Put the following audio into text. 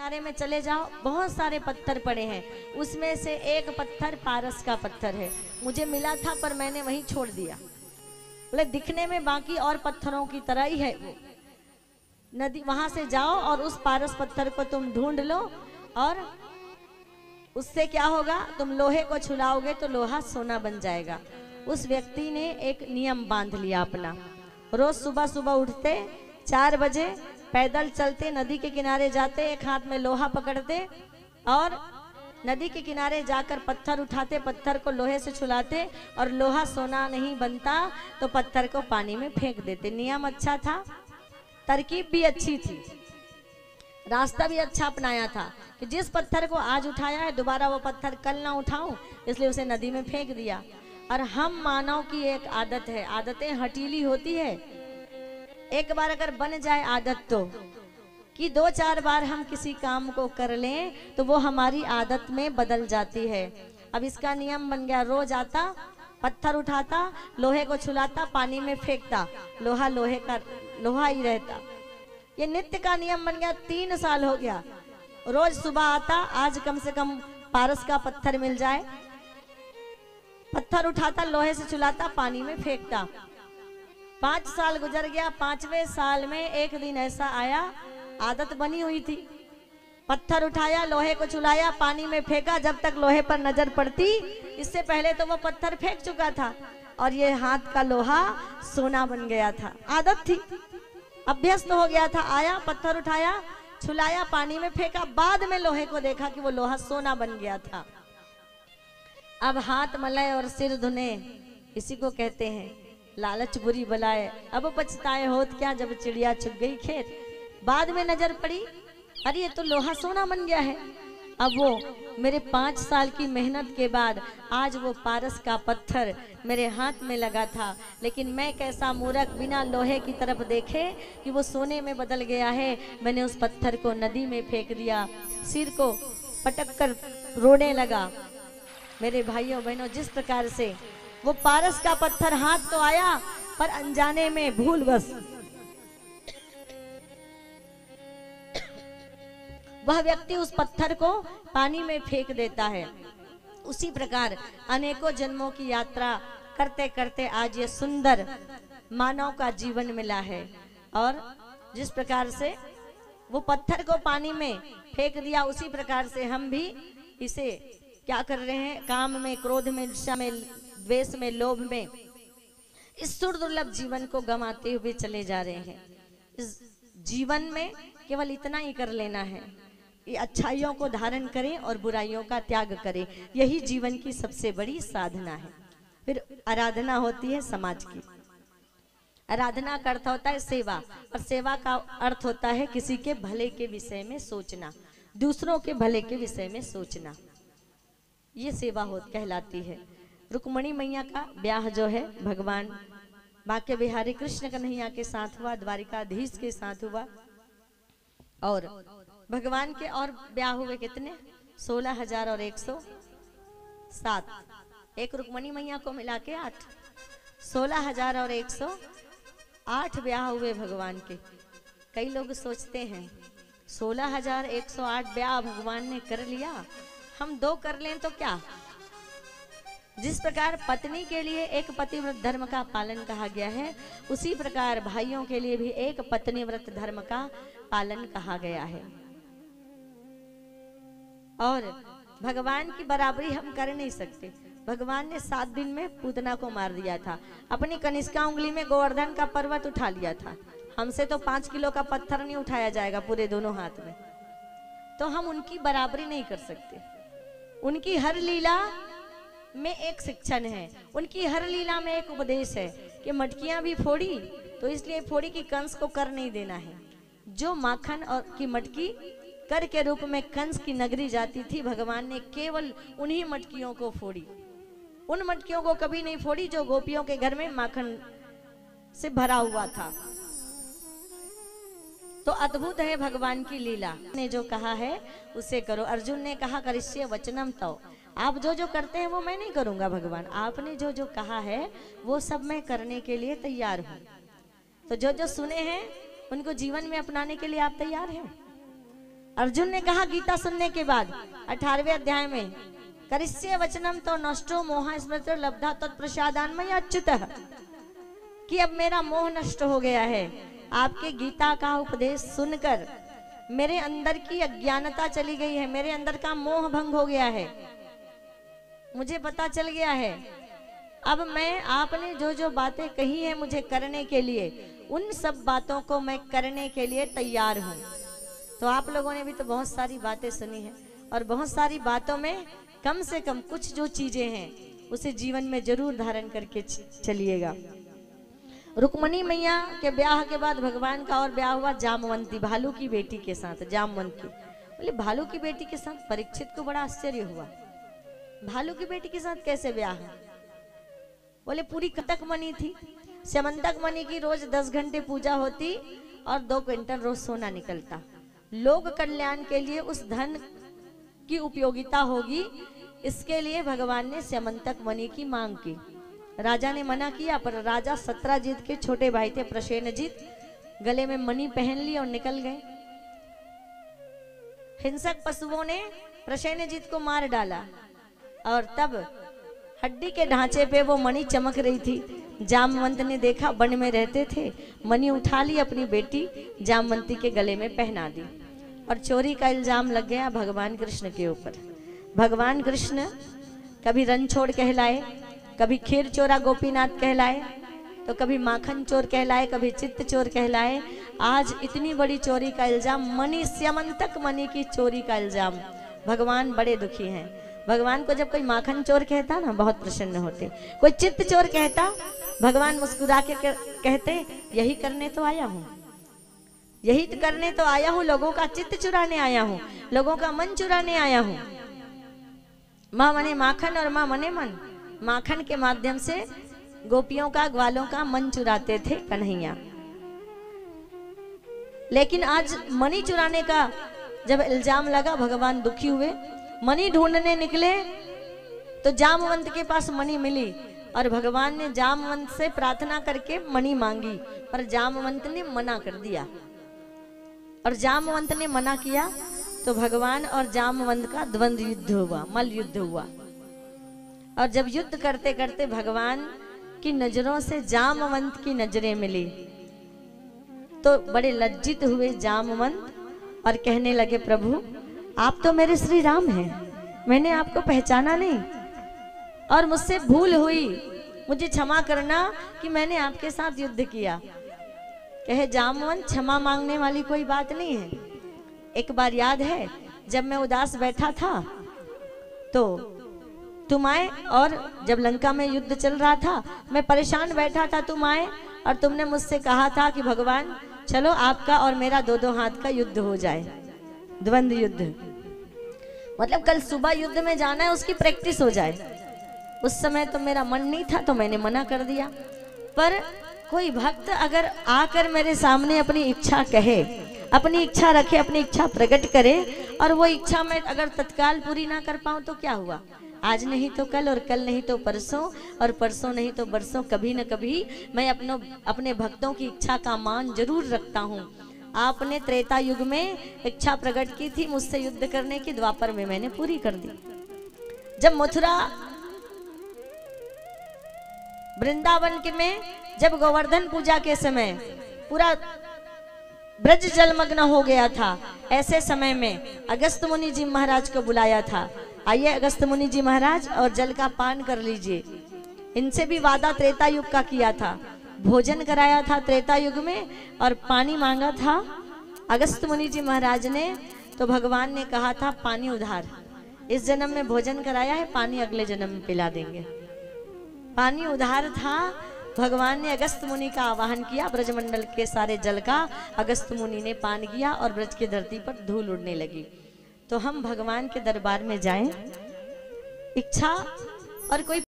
किनारे में चले जाओ, बहुत सारे पत्थर पड़े हैं, उसमें से एक पत्थर पारस का पत्थर है, मुझे मिला था पर मैंने वहीं छोड़ दिया। बोले दिखने में बाकी और पत्थरों की तरह ही है वो। नदी वहां से जाओ और उस पारस पत्थर को तुम ढूंढ लो, और उससे क्या होगा, तुम लोहे को छुलाओगे तो लोहा सोना बन जाएगा। उस व्यक्ति ने एक नियम बांध लिया अपना, रोज सुबह सुबह उठते 4 बजे, पैदल चलते, नदी के किनारे जाते, एक हाथ में लोहा पकड़ते और नदी के किनारे जाकर पत्थर उठाते, पत्थर को लोहे से छुलाते, और लोहा सोना नहीं बनता तो पत्थर को पानी में फेंक देते। नियम अच्छा था, तरकीब भी अच्छी थी, रास्ता भी अच्छा अपनाया था कि जिस पत्थर को आज उठाया है दोबारा वो पत्थर कल ना उठाऊं, इसलिए उसे नदी में फेंक दिया। और हम मानव की एक आदत है, आदतें हटीली होती है, एक बार अगर बन जाए आदत तो कि 2-4 बार हम किसी काम को कर लें तो वो हमारी आदत में बदल जाती है। अब इसका नियम बन गया, रोज आता, पत्थर उठाता, लोहे को छुलाता, पानी में फेंकता, लोहा लोहे का लोहा ही रहता। ये नित्य का नियम बन गया। 3 साल हो गया, रोज सुबह आता, आज कम से कम पारस का पत्थर मिल जाए, पत्थर उठाता, लोहे से छुलाता, पानी में फेंकता। 5 साल गुजर गया। 5वें साल में एक दिन ऐसा आया, आदत बनी हुई थी, पत्थर उठाया, लोहे को छुलाया, पानी में फेंका, जब तक लोहे पर नजर पड़ती, इससे पहले तो वो पत्थर फेंक चुका था और ये हाथ का लोहा सोना बन गया था। आदत थी, अभ्यस्त हो गया था। आया, पत्थर उठाया, छुलाया, पानी में फेंका, बाद में लोहे को देखा कि वो लोहा सोना बन गया था। अब हाथ मलाए और सिर धुने, इसी को कहते हैं लालच बुरी बलाए, अब पछताए होत क्या जब चिड़िया चुग गई खेत। बाद में नजर पड़ी, अरे ये तो लोहा सोना बन गया है। अब वो मेरे 5 साल की मेहनत के बाद आज वो पारस का पत्थर मेरे हाथ में लगा था, लेकिन मैं कैसा मूर्ख, बिना लोहे की तरफ देखे कि वो सोने में बदल गया है, मैंने उस पत्थर को नदी में फेंक दिया, सिर को पटक कर रोने लगा। मेरे भाइयों बहनों, जिस प्रकार से वो पारस का पत्थर हाथ तो आया पर अनजाने में भूलवश वह व्यक्ति उस पत्थर को पानी में फेंक देता है। उसी प्रकार अनेकों जन्मों की यात्रा करते करते आज ये सुंदर मानव का जीवन मिला है। और जिस प्रकार से वो पत्थर को पानी में फेंक दिया, उसी प्रकार से हम भी इसे क्या कर रहे हैं, काम में, क्रोध में, ईर्ष्या में, द्वेष में, लोभ में, इस दुर्लभ जीवन को गंवाते हुए चले जा रहे हैं। इस जीवन में केवल इतना ही कर लेना है, ये अच्छाइयों को धारण करें और बुराइयों का त्याग करें, यही जीवन की सबसे बड़ी साधना है। फिर आराधना होती है समाज की। आराधना का अर्थ होता है सेवा, और सेवा का अर्थ होता है किसी के भले के विषय में सोचना, दूसरों के भले के विषय में सोचना, ये सेवा हो कहलाती है। रुक्मणी मैया का ब्याह जो है भगवान बांके बिहारी कृष्ण कन्हैया के साथ हुआ, द्वारिकाधीश के साथ हुआ। और भगवान के और ब्याह हुए कितने, 16,000 और 107, एक रुक्मणी मैया को मिला के 8, 16,000 और 108 ब्याह हुए भगवान के। कई लोग सोचते हैं 16,108 ब्याह भगवान ने कर लिया, हम 2 कर लें तो क्या। जिस प्रकार पत्नी के लिए एक पतिव्रत धर्म का पालन कहा गया है, उसी प्रकार भाइयों के लिए भी एक पत्नीव्रत धर्म का पालन कहा गया है। और भगवान की बराबरी हम कर नहीं सकते। भगवान ने 7 दिन में पूतना को मार दिया था, अपनी कनिष्का उंगली में गोवर्धन का पर्वत उठा लिया था। हमसे तो 5 किलो का पत्थर नहीं उठाया जाएगा पूरे दोनों हाथ में, तो हम उनकी बराबरी नहीं कर सकते। उनकी हर लीला में एक शिक्षण है, उनकी हर लीला में एक उपदेश है कि मटकियां भी फोड़ी तो इसलिए फोड़ी कि कंस को कर नहीं देना है। जो माखन और की मटकी कर के रूप में कंस की नगरी जाती थी, भगवान ने केवल उन्हीं मटकियों को फोड़ी, उन मटकियों को कभी नहीं फोड़ी जो गोपियों के घर में माखन से भरा हुआ था। तो अद्भुत है भगवान की लीला। ने जो कहा है उसे करो। अर्जुन ने कहा करिष्ये वचनम तव, आप जो जो करते हैं वो मैं नहीं करूंगा भगवान, आपने जो जो कहा है वो सब मैं करने के लिए तैयार हूं। तो जो जो सुने हैं उनको जीवन में अपनाने के लिए आप तैयार हैं। अर्जुन ने कहा गीता सुनने के बाद 18वें अध्याय में, करिष्ये वचनम तो नष्टो मोह स्मृति लब्धा तत्प्रसादान्मय अच्युतः, कि अब मेरा मोह नष्ट हो गया है। आपके गीता का उपदेश सुनकर मेरे अंदर की अज्ञानता चली गई है, मेरे अंदर का मोह भंग हो गया है, मुझे पता चल गया है। अब मैं आपने जो जो बातें कही है मुझे करने के लिए, उन सब बातों को मैं करने के लिए तैयार हूँ। तो आप लोगों ने भी तो बहुत सारी बातें सुनी है, और बहुत सारी बातों में कम से कम कुछ जो चीजें हैं उसे जीवन में जरूर धारण करके चलिएगा। रुक्मणी मैया के ब्याह के बाद भगवान का और ब्याह हुआ जामवंती, भालू की बेटी के साथ। जामवंती बोले भालू की बेटी के साथ? परीक्षित को बड़ा आश्चर्य हुआ, भालू की बेटी के साथ कैसे ब्याह? बोले पूरी कटक मणि थी, स्यमंतक मणि की रोज 10 घंटे पूजा होती और 2 क्विंटल रोज सोना निकलता। लोक कल्याण के लिए उस धन की उपयोगिता होगी, इसके लिए भगवान ने स्यमंतक मणि की मांग की। राजा ने मना किया, पर राजा सत्राजीत के छोटे भाई थे प्रसेनजीत, गले में मणि पहन ली और निकल गए। हिंसक पशुओं ने प्रसेनजीत को मार डाला और तब हड्डी के ढांचे पे वो मणि चमक रही थी। जामवंत ने देखा, वन में रहते थे, मणि उठा ली, अपनी बेटी जामवंती के गले में पहना दी और चोरी का इल्जाम लग गया भगवान कृष्ण के ऊपर। भगवान कृष्ण कभी रणछोड़ कहलाए, कभी खीर चोरा गोपीनाथ कहलाए, तो कभी माखन चोर कहलाए, कभी चित्त चोर कहलाए। आज इतनी बड़ी चोरी का इल्जाम, मणि स्यमंतक मणि की चोरी का इल्जाम। भगवान बड़े दुखी हैं। भगवान को जब कोई माखन चोर कहता ना बहुत प्रसन्न होते, कोई चित्त चोर कहता भगवान मुस्कुरा के कहते यही करने तो आया हूँ, यही तो करने तो आया हूँ, लोगों का चित्त चुराने आया हूँ, लोगों का मन चुराने आया हूँ। माँ मने माखन और माँ मने मन। माखन के माध्यम से गोपियों का, ग्वालों का मन चुराते थे कन्हैया। लेकिन आज मणि चुराने का जब इल्जाम लगा, भगवान दुखी हुए, मणि ढूंढने निकले तो जामवंत के पास मणि मिली और भगवान ने जामवंत से प्रार्थना करके मणि मांगी, पर जामवंत ने मना कर दिया। और जामवंत ने मना किया तो भगवान और जामवंत का द्वंद्व युद्ध हुआ, मल्ल युद्ध हुआ। और जब युद्ध करते करते भगवान की नजरों से जामवंत की नजरें मिली तो बड़े लज्जित हुए जामवंत और कहने लगे, प्रभु आप तो मेरे श्री राम हैं, मैंने आपको पहचाना नहीं और मुझसे भूल हुई, मुझे क्षमा करना कि मैंने आपके साथ युद्ध किया। कहे जामवंत, क्षमा मांगने वाली कोई बात नहीं है। एक बार याद है जब मैं उदास बैठा था तो तुम आए, और जब लंका में युद्ध चल रहा था मैं परेशान बैठा था, तुम आए और तुमने मुझसे कहा था कि भगवान चलो आपका और मेरा 2-2 हाथ का युद्ध हो जाए, द्वंद्व युद्ध। मतलब कल सुबह युद्ध में जाना है, उसकी प्रैक्टिस हो जाए। उस समय तो मेरा मन नहीं था तो मैंने मना कर दिया। पर कोई भक्त अगर आकर मेरे सामने अपनी इच्छा कहे, अपनी इच्छा रखे, अपनी इच्छा प्रकट करे और वो इच्छा मैं अगर तत्काल पूरी ना कर पाऊं तो क्या हुआ? आज नहीं तो कल और कल नहीं तो परसों और परसों नहीं तो बरसों, कभी न कभी मैं अपने भक्तों की इच्छा का मान जरूर रखता हूँ। आपने त्रेता युग में इच्छा प्रकट की थी मुझसे युद्ध करने की, द्वापर में मैंने पूरी कर दी। जब मथुरा वृंदावन के में जब गोवर्धन पूजा के समय पूरा ब्रज जलमग्न हो गया था, ऐसे समय में अगस्त मुनि जी महाराज को बुलाया था, आइए अगस्त मुनि जी महाराज और जल का पान कर लीजिए। इनसे भी वादा त्रेता युग का किया था, भोजन कराया था त्रेता युग में और पानी मांगा था अगस्त मुनि जी महाराज ने। तो भगवान ने कहा था पानी उधार, इस जन्म में भोजन कराया है, पानी अगले जन्म में पिला देंगे। पानी उधार था। भगवान ने अगस्त मुनि का आवाहन किया, ब्रजमंडल के सारे जल का अगस्त मुनि ने पान किया और ब्रज की धरती पर धूल उड़ने लगी। तो हम भगवान के दरबार में जाएं, इच्छा और कोई